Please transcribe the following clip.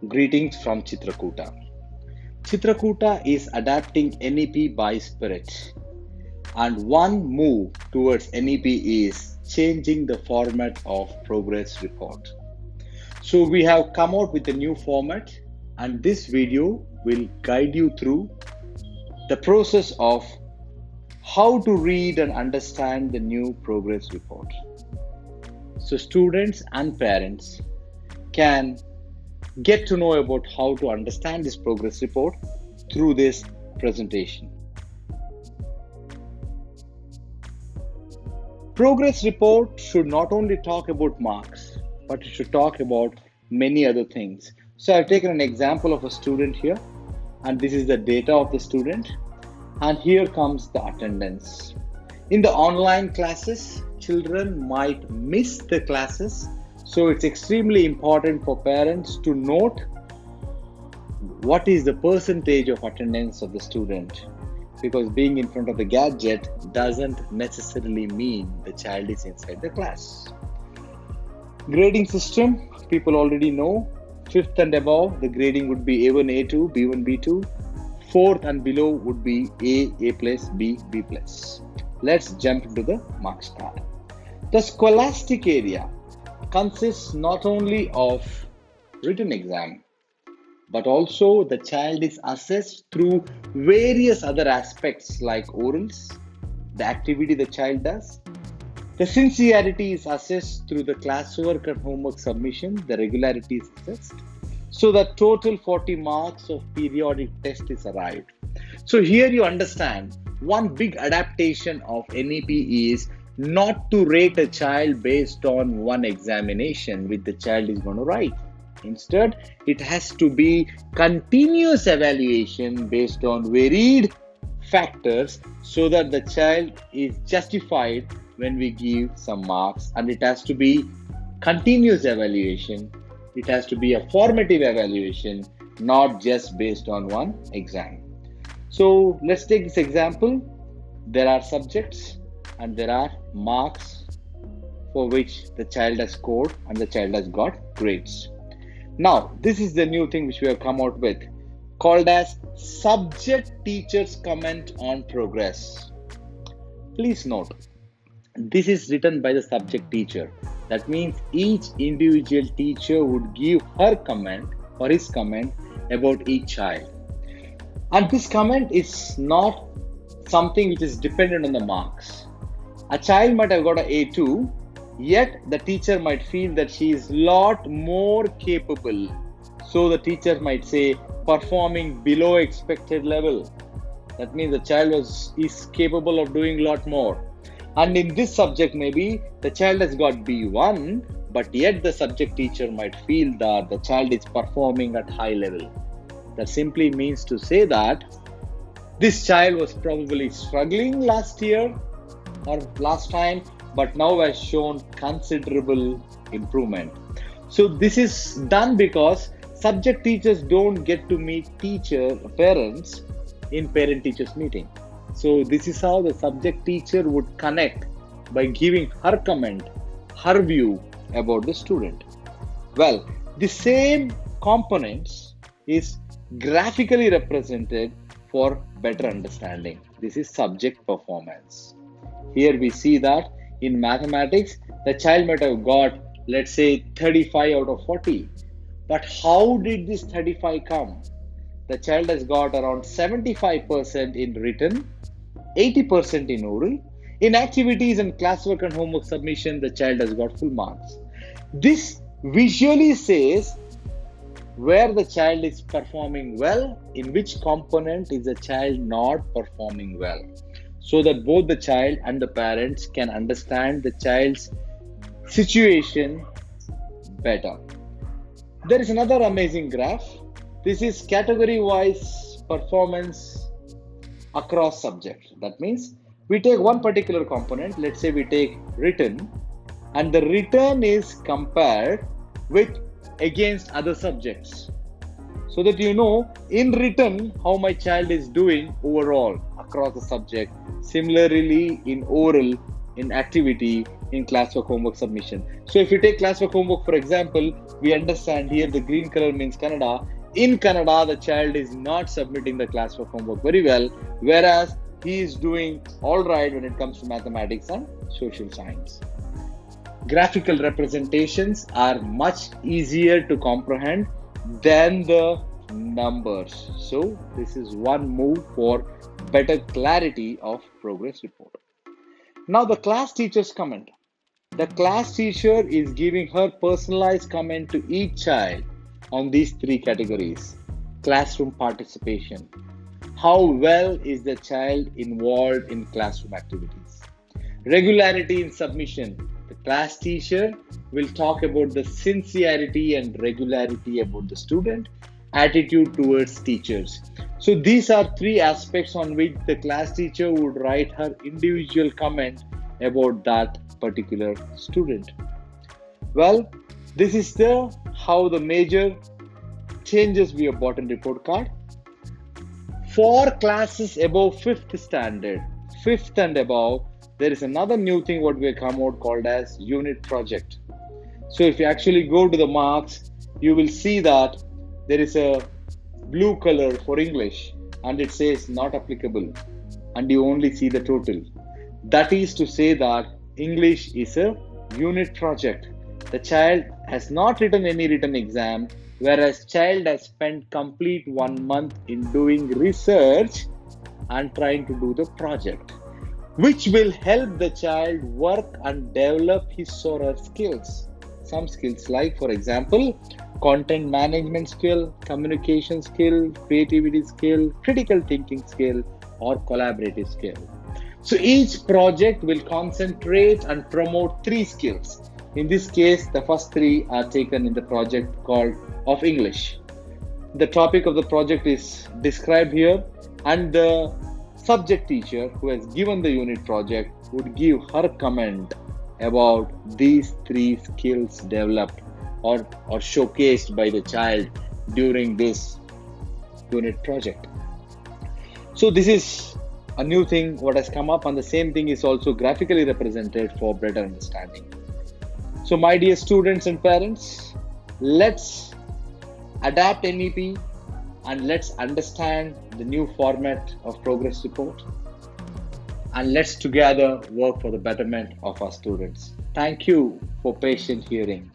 Greetings from Chitrakoota. Chitrakoota is adapting NEP by spirit, and one move towards NEP is changing the format of progress report. So we have come out with a new format, and this video will guide you through the process of how to read and understand the new progress report. So students and parents can get to know about how to understand this progress report through this presentation. Progress report should not only talk about marks, but it should talk about many other things. So I've taken an example of a student here, and this is the data of the student, and here comes the attendance. In the online classes, children might miss the classes. So it's extremely important for parents to note what is the percentage of attendance of the student, because being in front of the gadget doesn't necessarily mean the child is inside the class. Grading system, people already know. 5th and above, the grading would be A1, A2, B1, B2. 4th and below would be A plus, B, B plus. Let's jump into the marks card. The scholastic area consists not only of written exam, but also the child is assessed through various other aspects like orals, the activity the child does. The sincerity is assessed through the classwork and homework submission, the regularity is assessed. So the total 40 marks of periodic test is arrived. So here you understand one big adaptation of NEP is not to rate a child based on one examination which the child is going to write. Instead, it has to be continuous evaluation based on varied factors so that the child is justified when we give some marks, and it has to be continuous evaluation. It has to be a formative evaluation, not just based on one exam. So let's take this example. There are subjects and there are marks for which the child has scored and the child has got grades. Now, this is the new thing which we have come out with, called as subject teacher's comment on progress. Please note, this is written by the subject teacher. That means each individual teacher would give her comment or his comment about each child. And this comment is not something which is dependent on the marks. A child might have got an A2, yet the teacher might feel that she is a lot more capable. So the teacher might say performing below expected level. That means the child is capable of doing a lot more. And in this subject, maybe the child has got B1, but yet the subject teacher might feel that the child is performing at high level. That simply means to say that this child was probably struggling last year or last time, but now has shown considerable improvement. So this is done because subject teachers don't get to meet parents in parent-teachers meeting. So this is how the subject teacher would connect by giving her comment, her view about the student. Well, the same components is graphically represented for better understanding. This is subject performance. Here we see that in mathematics, the child might have got, let's say, 35 out of 40. But how did this 35 come? The child has got around 75% in written, 80% in oral. In activities and classwork and homework submission, the child has got full marks. This visually says where the child is performing well, in which component is the child not performing well, so that both the child and the parents can understand the child's situation better. There is another amazing graph. This is category-wise performance across subjects. That means we take one particular component, let's say we take written, and the written is compared with against other subjects, so that you know in written how my child is doing overall across the subject. Similarly, in oral, in activity in classwork homework submission. So if you take classwork homework, for example, we understand here the green color means Kannada. In Kannada, the child is not submitting the classwork homework very well, whereas he is doing all right when it comes to mathematics and social science. Graphical representations are much easier to comprehend than the numbers. So this is one move for better clarity of progress report. Now the class teacher's comment. The class teacher is giving her personalized comment to each child on these three categories. Classroom participation. How well is the child involved in classroom activities? Regularity in submission. The class teacher will talk about the sincerity and regularity about the student, attitude towards teachers. So these are three aspects on which the class teacher would write her individual comment about that particular student. Well, this is how the major changes we have brought in report card. For classes above 5th standard, 5th and above, there is another new thing what we have come out called as unit project. So if you actually go to the marks, you will see that there is a blue color for English and it says not applicable, and you only see the total. That is to say that English is a unit project. The child has not written any written exam, whereas child has spent complete 1 month in doing research and trying to do the project, which will help the child work and develop his or her skills. Some skills like, for example, content management skill, communication skill, creativity skill, critical thinking skill, or collaborative skill. So each project will concentrate and promote 3 skills. In this case, the first 3 are taken in the project called of English. The topic of the project is described here, and the subject teacher who has given the unit project would give her comment about these 3 skills developed or showcased by the child during this unit project. So this is a new thing what has come up, and the same thing is also graphically represented for better understanding. So my dear students and parents, let's adapt NEP and let's understand the new format of progress report, and let's together work for the betterment of our students. Thank you for patient hearing.